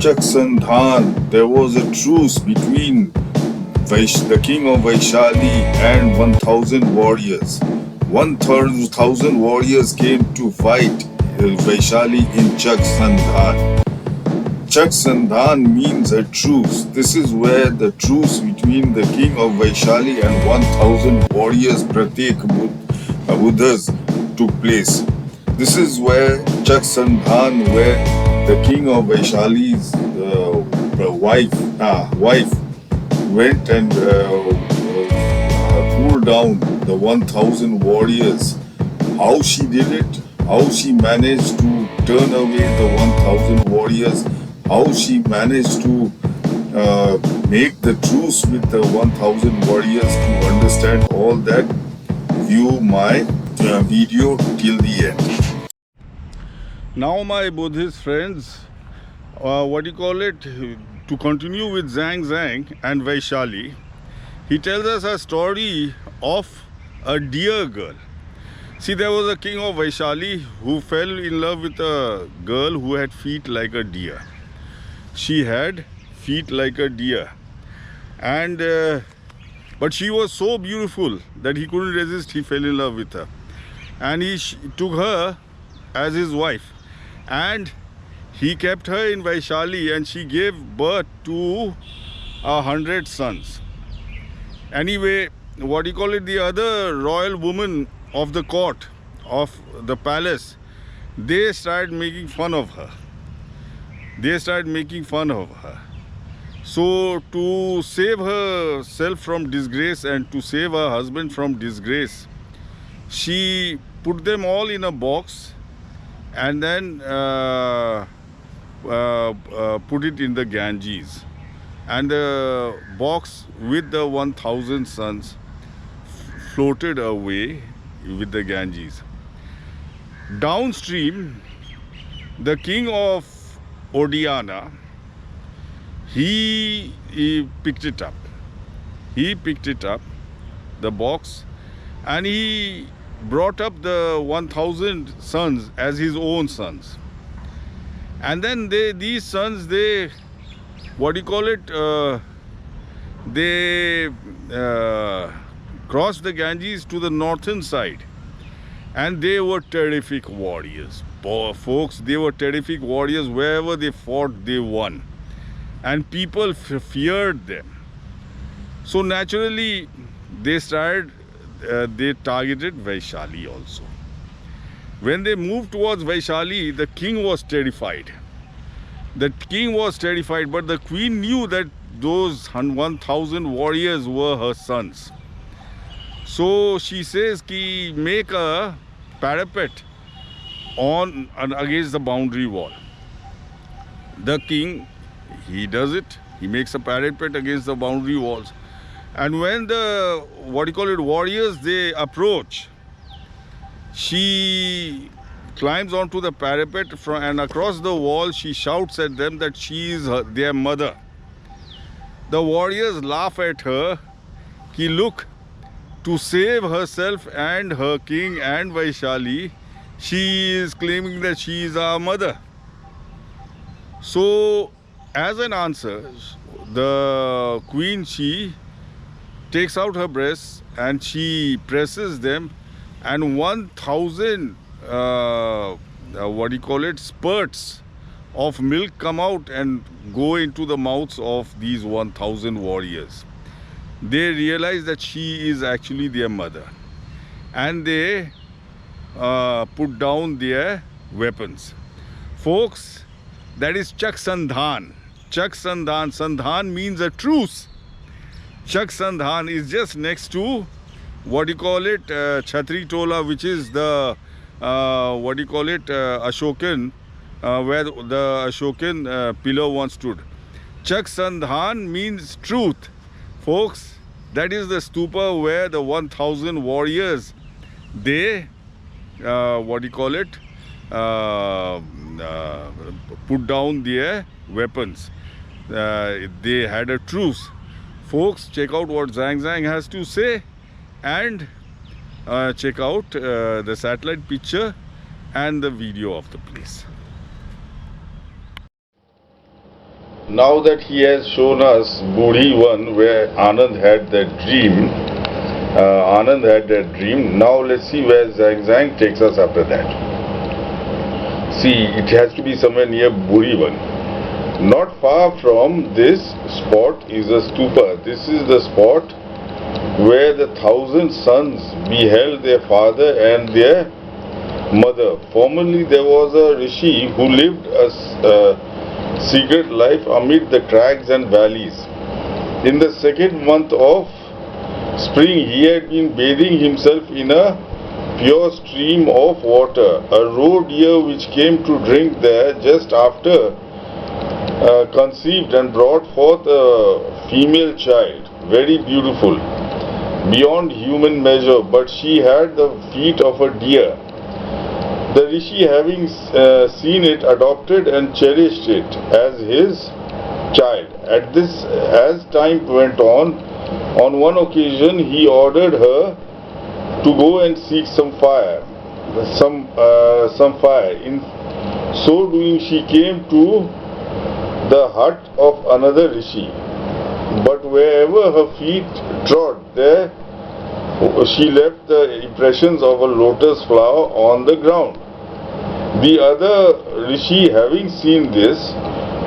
Chak Sandhan, there was a truce between the king of Vaishali and 1,000 warriors. 1,000 warriors came to fight Vaishali in Chak Sandhan. Chak Sandhan means a truce. This is where the truce between the king of Vaishali and 1,000 warriors, Pratyeka Buddhas, took place. This is where Chak Sandhan, where the king of Vaishali's wife went and pulled down the 1,000 warriors. How she did it, how she managed to turn away the 1,000 warriors, how she managed to make the truce with the 1,000 warriors. To understand all that, view my video till the end. Now my Buddhist friends, to continue with Zhang and Vaishali, he tells us a story of a deer girl. See, there was a king of Vaishali who fell in love with a girl who had feet like a deer. She had feet like a deer, and but she was so beautiful that he couldn't resist. He fell in love with her, and he took her as his wife, and he kept her in Vaishali, and she gave birth to 100 sons. Anyway, the other royal woman of the court of the palace, they started making fun of her. So to save herself from disgrace and to save her husband from disgrace, she put them all in a box and then put it in the Ganges. And the box with the 1,000 sons floated away with the Ganges. Downstream, the king of Odiana, he picked it up. The box, and he brought up the 1,000 sons as his own sons. And then these sons, they crossed the Ganges to the northern side, and they were terrific warriors. Folks, they were terrific warriors. Wherever they fought, they won, and people feared them. So naturally, they targeted Vaishali also. When they moved towards Vaishali, the king was terrified. But the queen knew that those 1,000 warriors were her sons. So she says, make a parapet against the boundary wall. The king, he does it. He makes a parapet against the boundary walls. And when the warriors, they approach, she climbs onto the parapet and across the wall she shouts at them that she is their mother. The warriors laugh at her. Look, to save herself and her king and Vaishali, she is claiming that she is our mother. So as an answer, the queen, she takes out her breasts and she presses them, and 1,000 spurts of milk come out and go into the mouths of these 1,000 warriors. They realize that she is actually their mother, and they put down their weapons. Folks, that is Chak Sandhan. Sandhan means a truce. Chak Sandhan is just next to Chhatri Tola, which is the Ashokan, where the Ashokan pillar once stood. Chak Sandhan means truth. Folks, that is the stupa where the 1,000 warriors, they put down their weapons. They had a truce. Folks, check out what Zhang has to say, and check out the satellite picture and the video of the place. now that he has shown us Burhi 1 where Anand had that dream, now let's see where Zhang Zhang takes us after that. See, it has to be somewhere near Burhi 1. Not far from this spot is a stupa. This is the spot where the 1,000 sons beheld their father and their mother. Formerly there was a Rishi who lived a secret life amid the crags and valleys. In the second month of spring he had been bathing himself in a pure stream of water. A roe-deer which came to drink there just after conceived and brought forth a female child, very beautiful, beyond human measure, but she had the feet of a deer. The Rishi, having seen it, adopted and cherished it as his child. As time went on one occasion he ordered her to go and seek some fire. In so doing, she came to the hut of another Rishi, but wherever her feet trod, there she left the impressions of a lotus flower on the ground. The other Rishi, having seen this,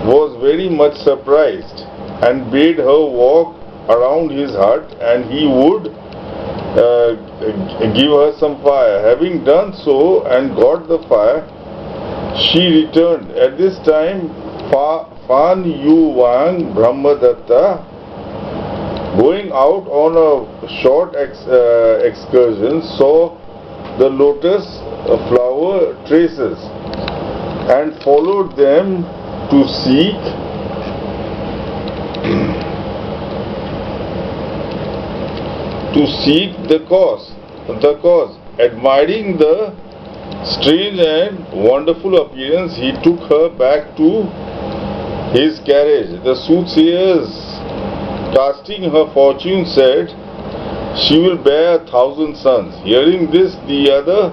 was very much surprised and bade her walk around his hut, and he would give her some fire. Having done so and got the fire, she returned. At this time, Fan-Yu-Wang, Brahmadatta, going out on a short excursion, saw the lotus flower traces and followed them to seek the cause. Admiring the strange and wonderful appearance, he took her back to his carriage. The soothsayers, casting her fortune, said she will bear 1,000 sons. Hearing this, the other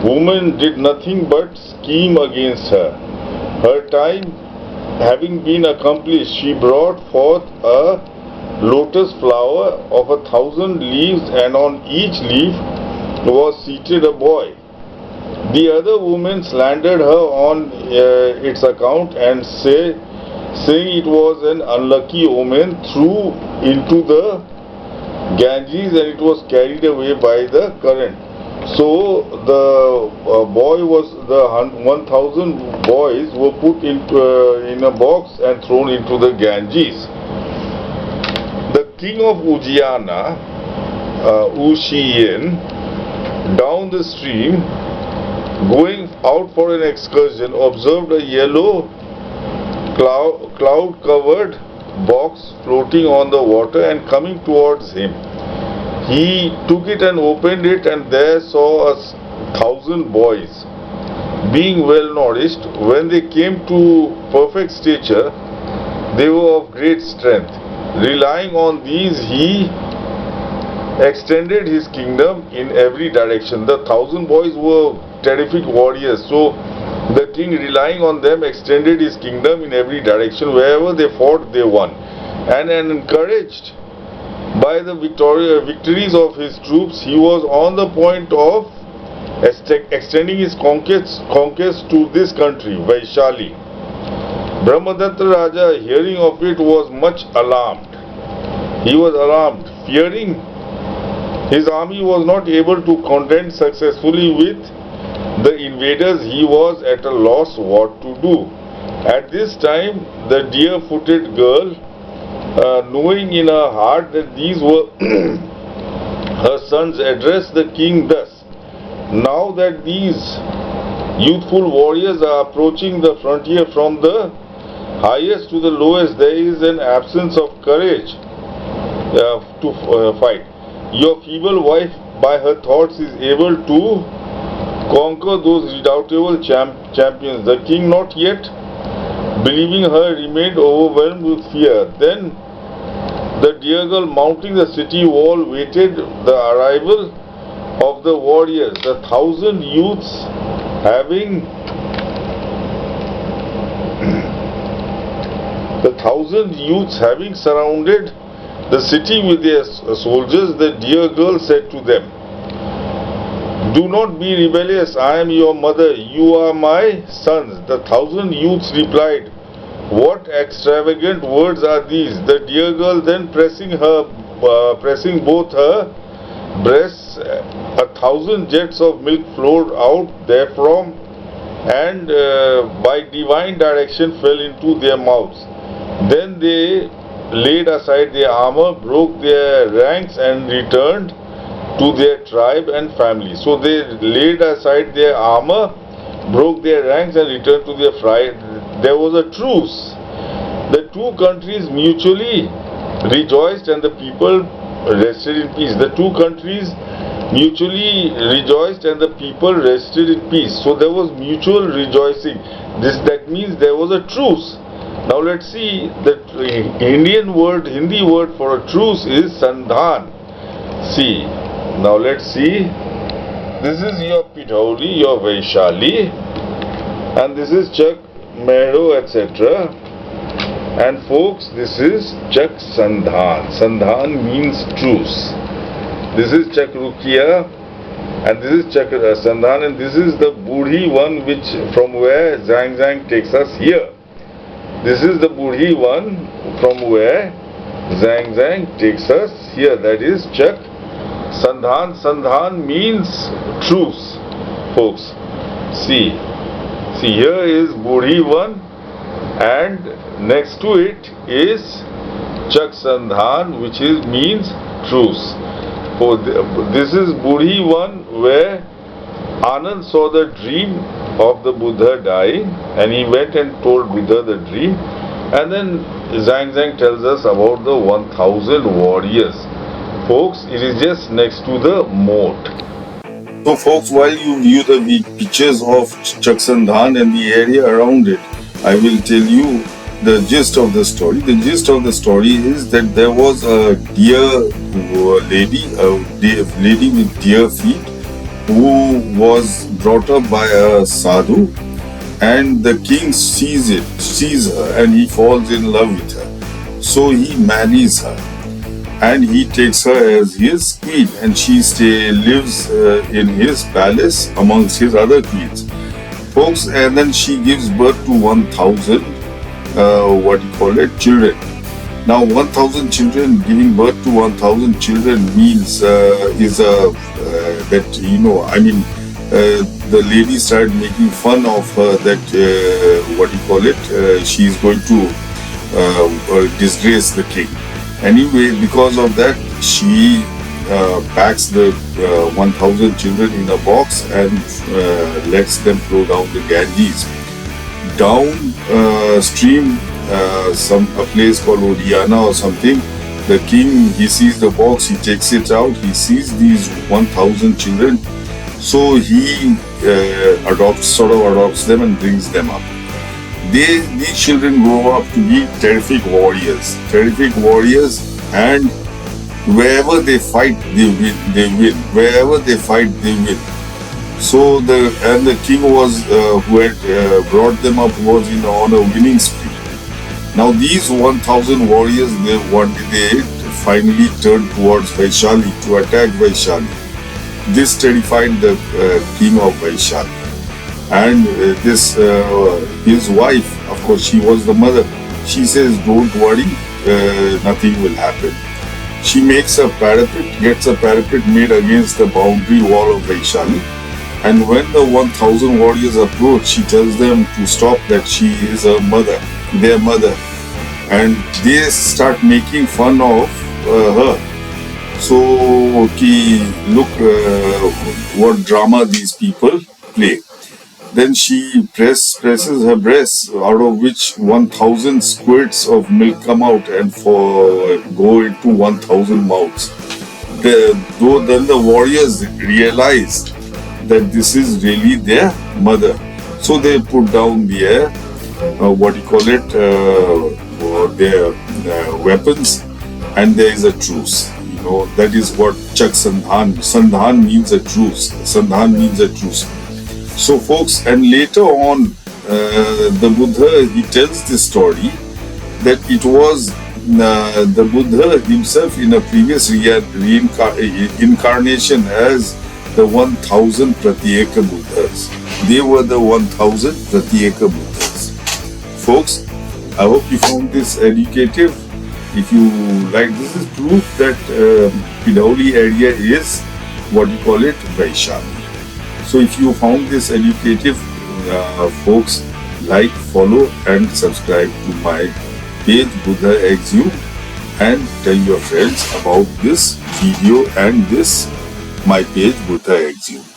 woman did nothing but scheme against her. Her time having been accomplished, she brought forth a lotus flower of 1,000 leaves, and on each leaf was seated a boy. The other woman slandered her on its account, and saying it was an unlucky omen, threw into the Ganges, and it was carried away by the current. So the 1,000 boys were put in a box and thrown into the Ganges. The king of Ujjayana, Ushiyan, down the stream, going out for an excursion, observed a yellow cloud-covered box floating on the water and coming towards him. He took it and opened it, and there saw 1,000 boys. Being well nourished, when they came to perfect stature, they were of great strength. Relying on these, he extended his kingdom in every direction. The 1,000 boys were terrific warriors, so the king, relying on them, extended his kingdom in every direction. Wherever they fought, they won. And encouraged by the victories of his troops, he was on the point of extending his conquest to this country, Vaishali. Brahmadatta Raja, hearing of it, was much alarmed. He was alarmed, fearing his army was not able to contend successfully with the invaders. He was at a loss what to do. At this time, the deer-footed girl, knowing in her heart that these were her sons, addressed the king thus: "Now that these youthful warriors are approaching the frontier from the highest to the lowest, there is an absence of courage to fight. Your feeble wife, by her thoughts, is able to conquer those redoubtable champions." The king, not yet believing her, remained overwhelmed with fear. Then the dear girl, mounting the city wall, waited the arrival of the warriors. The 1,000 youths, having The 1,000 youths having surrounded the city with their soldiers, the dear girl said to them, "Do not be rebellious, I am your mother, you are my sons." The 1,000 youths replied, "What extravagant words are these?" The dear girl then pressing both her breasts, 1,000 jets of milk flowed out therefrom, and by divine direction fell into their mouths. Then they laid aside their armor, broke their ranks, and returned to their tribe and family. So they laid aside their armor, broke their ranks, and returned to their tribe. There was a truce. The two countries mutually rejoiced, and the people rested in peace. The two countries mutually rejoiced, and the people rested in peace. So there was mutual rejoicing. That means there was a truce. Now let's see, the Hindi word for a truce is Sandhan. See, now let's see. This is your Pithauli, your Vaishali, and this is Chak, Mehdo, etc. And folks, this is Chak Sandhan. Sandhan means truce. This is Chak Rukiya, and this is Chak Sandhan, and this is the Burhi one, which from where Zhang takes us here. This is the Burhi one from where Zhang takes us here. That is Chak Sandhan. Sandhan means truce, folks. See here is Burhi one, and next to it is Chak Sandhan, which means truce. This is Burhi one where Anand saw the dream of the Buddha dying, and he went and told Buddha the dream, and then Zhang tells us about the 1,000 warriors. Folks, it is just next to the moat. So folks, while you view the pictures of Chak Sandhan and the area around it, I will tell you the gist of the story. The gist of the story is that there was a lady with deer feet who was brought up by a sadhu, and the king sees her, and he falls in love with her. So he marries her, and he takes her as his queen, and she lives in his palace amongst his other queens. Folks, and then she gives birth to 1,000 children. Now 1,000 children, giving birth to 1,000 children means the lady started making fun of her that she's going to disgrace the king. Anyway, because of that, she packs the 1,000 children in a box and lets them flow down the Ganges. Down stream, a place called Odiana or something, the king, he sees the box, he takes it out, he sees these 1,000 children, so he adopts them and brings them up. These children grow up to be terrific warriors, and wherever they fight, they win. Wherever they fight, they win. So the king was who had brought them up was on a winning spree. Now these 1,000 warriors, they finally turned towards Vaishali to attack Vaishali. This terrified the king of Vaishali, and his wife, of course, she was the mother. She says, "Don't worry, nothing will happen." She makes a parapet, gets a parapet made against the boundary wall of Vaishali. And when the 1,000 warriors approach, she tells them to stop, that she is their mother. And they start making fun of her. So, look what drama these people play. Then she presses her breasts, out of which 1,000 squirts of milk come out and go into 1,000 mouths. Then the warriors realized that this is really their mother. So they put down their their weapons, and there is a truce. That is what Chak Sandhan. Sandhan means a truce. Sandhan means a truce. So folks, and later on, the Buddha, he tells this story that it was the Buddha himself in a previous incarnation as the 1000 Pratyeka Buddhas. They were the 1000 Pratyeka Buddhas. Folks, I hope you found this educative. If you like, this is proof that Pidauli area is what you call it, Vaishali. So if you found this educative, folks, like, follow and subscribe to my page Buddha Exhume and tell your friends about this video and this my page Buddha Exhume.